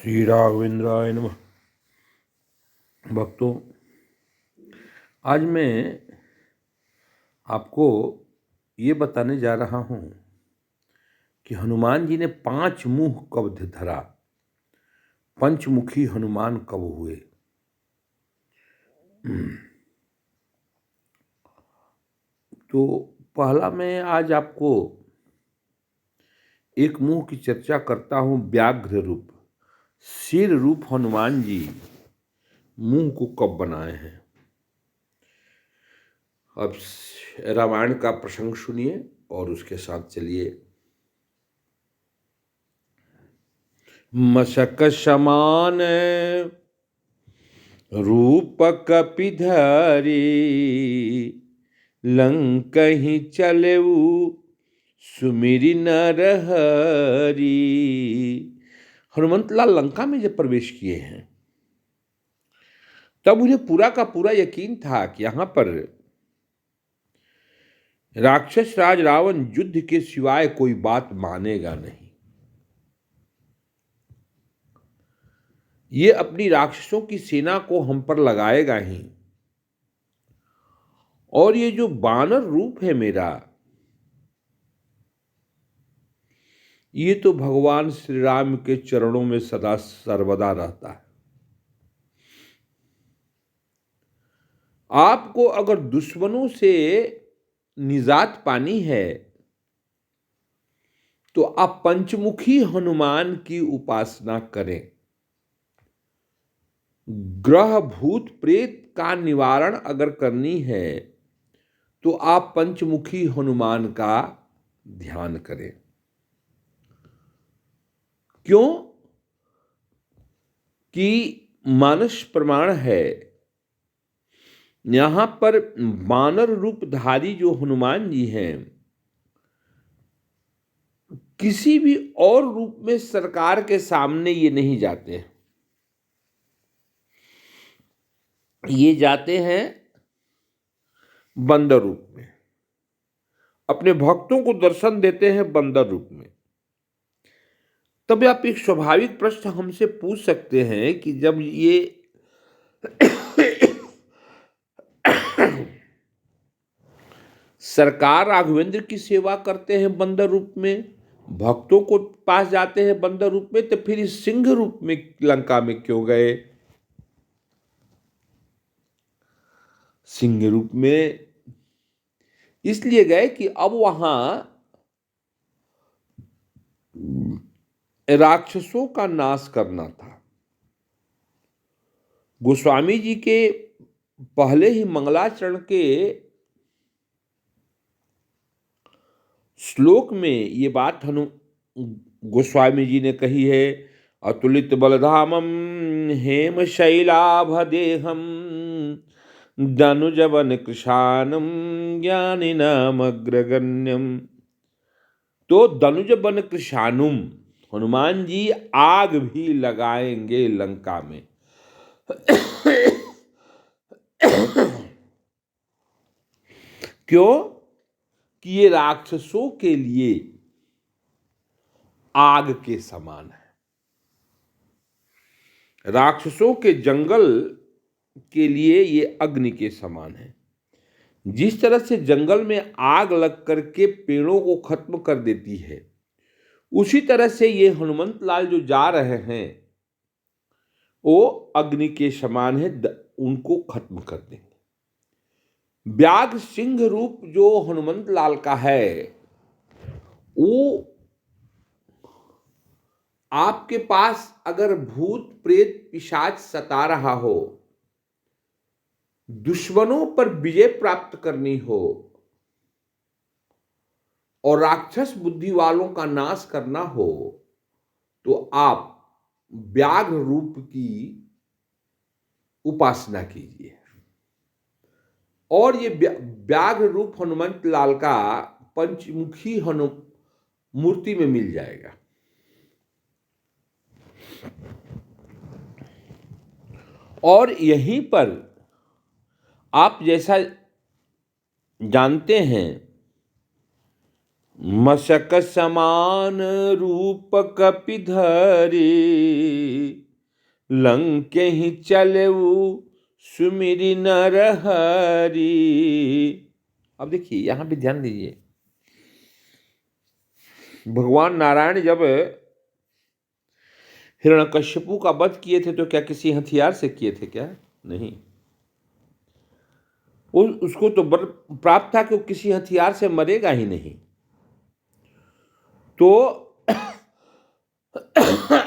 श्री राघवेंद्राय नमः। भक्तों, आज मैं आपको ये बताने जा रहा हूँ कि हनुमान जी ने 5 मुँह कब धरा, पंचमुखी हनुमान कब हुए। तो पहला मैं आज आपको एक मुँह की चर्चा करता हूँ, व्याघ्र रूप, शेर रूप हनुमान जी मुँह को कब बनाए हैं। अब रामायण का प्रसंग सुनिए और उसके साथ चलिए। मशक समान रूप कपिधरी, लंकहि चलेऊ सुमिरि नरहरि। हनुमंतलाल लंका में जब प्रवेश किए हैं तब उन्हें पूरा का पूरा यकीन था कि यहां पर राक्षस राज रावण युद्ध के सिवाय कोई बात मानेगा नहीं। ये अपनी राक्षसों की सेना को हम पर लगाएगा ही, और ये जो बानर रूप है मेरा, ये तो भगवान श्री राम के चरणों में सदा सर्वदा रहता है। आपको अगर दुश्मनों से निजात पानी है तो आप पंचमुखी हनुमान की उपासना करें। ग्रह भूत प्रेत का निवारण अगर करनी है तो आप पंचमुखी हनुमान का ध्यान करें। क्यों कि मानस प्रमाण है, यहां पर बानर रूपधारी जो हनुमान जी हैं, किसी भी और रूप में सरकार के सामने ये नहीं जाते हैं। ये जाते हैं बंदर रूप में, अपने भक्तों को दर्शन देते हैं बंदर रूप में। तब आप एक स्वाभाविक प्रश्न हमसे पूछ सकते हैं कि जब ये सरकार राघवेंद्र की सेवा करते हैं बंदर रूप में, भक्तों को पास जाते हैं बंदर रूप में, तो फिर इस सिंह रूप में लंका में क्यों गए? सिंह रूप में इसलिए गए कि अब वहां राक्षसों का नाश करना था। गोस्वामी जी के पहले ही मंगलाचरण के श्लोक में ये बात गोस्वामी जी ने कही है। अतुलित बलधामम हेम शैलाभदेहम दनुजवन कृशानम ज्ञानिनाम अग्रगण्यम। तो दनुजवन कृशानुम, हनुमान जी आग भी लगाएंगे लंका में। क्यों कि ये राक्षसों के लिए आग के समान है। राक्षसों के जंगल के लिए ये अग्नि के समान है। जिस तरह से जंगल में आग लग करके पेड़ों को खत्म कर देती है, उसी तरह से ये हनुमंत लाल जो जा रहे हैं वो अग्नि के समान है, उनको खत्म कर देंगे। व्याघ्र सिंह रूप जो हनुमंत लाल का है, वो आपके पास अगर भूत प्रेत पिशाच सता रहा हो, दुश्मनों पर विजय प्राप्त करनी हो और राक्षस बुद्धि वालों का नाश करना हो, तो आप व्याघ्र रूप की उपासना कीजिए। और ये व्याघ्र रूप हनुमंत लाल का पंचमुखी मूर्ति में मिल जाएगा। और यहीं पर आप जैसा जानते हैं, मशक समान रूप कपिधरे, लंके चलऊ सुमिरि नर हरि। अब देखिए यहां भी ध्यान दीजिए, भगवान नारायण जब हिरण्यकश्यपु का वध किए थे तो क्या किसी हथियार से किए थे क्या? नहीं। उसको तो वर प्राप्त था कि वो किसी हथियार से मरेगा ही नहीं, तो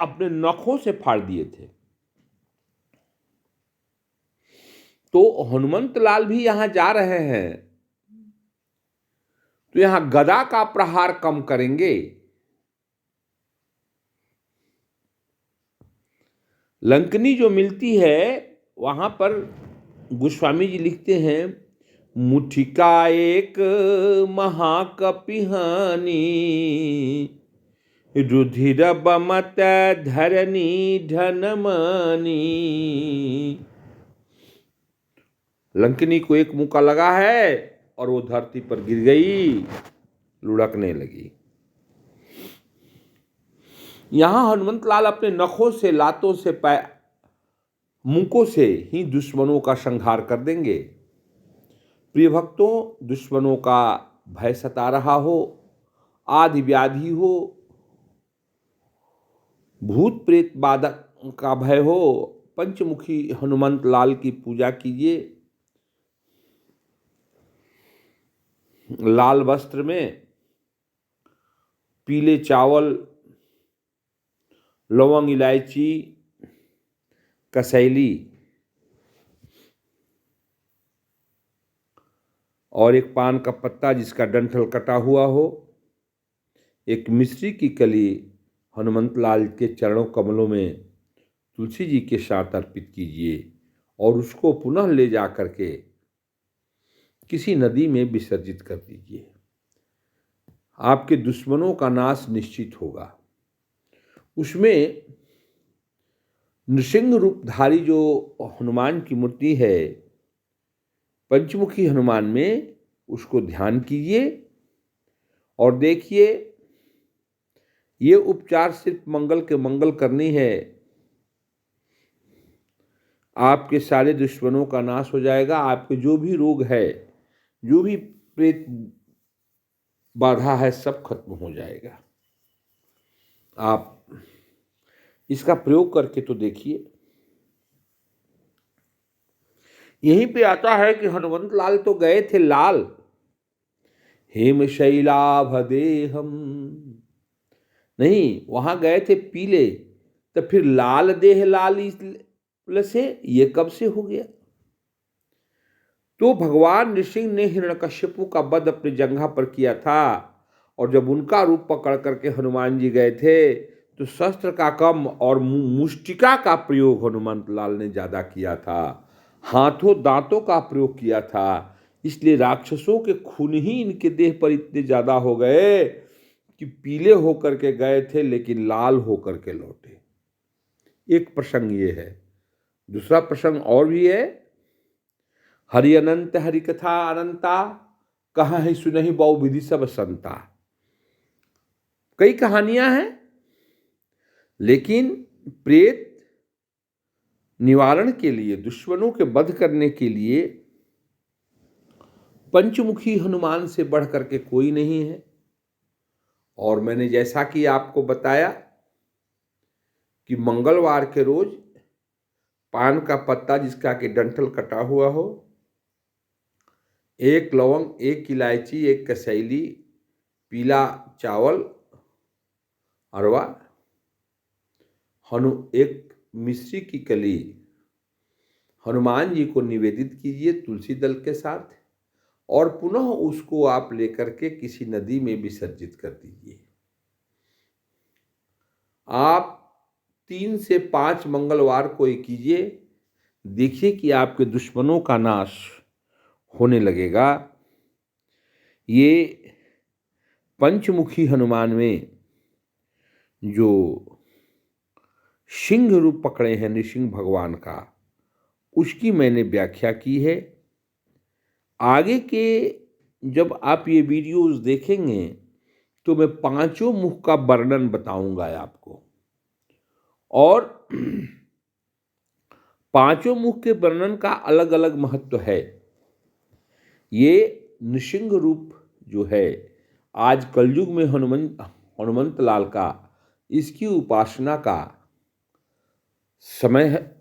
अपने नखों से फाड़ दिए थे। तो हनुमंत लाल भी यहां जा रहे हैं तो यहां गदा का प्रहार कम करेंगे। लंकनी जो मिलती है वहां पर गोस्वामी जी लिखते हैं, मुठिका एक महाकपिहानी, रुधिर बमत धरनी धनमानी। लंकनी को एक मुक्का लगा है और वो धरती पर गिर गई, लुढ़कने लगी। यहां हनुमंत लाल अपने नखों से, लातों से, मुक्कों से ही दुश्मनों का संहार कर देंगे। प्रिय भक्तों, दुश्मनों का भय सता रहा हो, आदि व्याधि हो, भूत प्रेत बाधक का भय हो, पंचमुखी हनुमंत लाल की पूजा कीजिए। लाल वस्त्र में पीले चावल, लौंग, इलायची, कसैली और एक पान का पत्ता जिसका डंठल कटा हुआ हो, एक मिश्री की कली हनुमंत लाल के चरणों कमलों में तुलसी जी के साथ अर्पित कीजिए और उसको पुनः ले जा करके किसी नदी में विसर्जित कर दीजिए। आपके दुश्मनों का नाश निश्चित होगा। उसमें नृसिंह रूपधारी जो हनुमान की मूर्ति है, पंचमुखी हनुमान में, उसको ध्यान कीजिए और देखिए ये उपचार सिर्फ मंगल के मंगल करनी है, आपके सारे दुश्मनों का नाश हो जाएगा। आपके जो भी रोग है, जो भी प्रेत बाधा है, सब खत्म हो जाएगा। आप इसका प्रयोग करके तो देखिए। यहीं पे आता है कि हनुमंत लाल तो गए थे लाल, हेम शैलाभ देहम, नहीं, वहां गए थे पीले, तो फिर लाल देह लाल से ये कब से हो गया? तो भगवान नृसिंह ने हिरण्यकश्यपु का वध अपनी जंघा पर किया था, और जब उनका रूप पकड़ करके हनुमान जी गए थे तो शस्त्र का कम और मुष्टिका का प्रयोग हनुमंत लाल ने ज्यादा किया था, हाथों दांतों का प्रयोग किया था। इसलिए राक्षसों के खून ही इनके देह पर इतने ज्यादा हो गए कि पीले होकर के गए थे लेकिन लाल होकर के लौटे। एक प्रसंग ये है। दूसरा प्रसंग और भी है, हरि अनंत हरि कथा अनंता, कहाँ है सुनहि बहु विधि सब संता। कई कहानियां हैं, लेकिन प्रेत निवारण के लिए, दुश्मनों के वध करने के लिए पंचमुखी हनुमान से बढ़ करके कोई नहीं है। और मैंने जैसा कि आपको बताया कि मंगलवार के रोज पान का पत्ता जिसका कि डंठल कटा हुआ हो, एक लौंग, एक इलायची, एक कसैली, पीला चावल अरवा, एक मिश्री की कली हनुमान जी को निवेदित कीजिए तुलसी दल के साथ, और पुनः उसको आप लेकर के किसी नदी में विसर्जित कर दीजिए। आप 3 से 5 मंगलवार को ये कीजिए, देखिए कि आपके दुश्मनों का नाश होने लगेगा। ये पंचमुखी हनुमान में जो सिंह रूप पकड़े हैं नृसिंह भगवान का, उसकी मैंने व्याख्या की है। आगे के जब आप ये वीडियोस देखेंगे तो मैं पांचों मुख का वर्णन बताऊंगा आपको। और पांचों मुख के वर्णन का अलग अलग महत्व है। ये नृसिंह रूप जो है, आज कलयुग में हनुमंत लाल का, इसकी उपासना का समय है,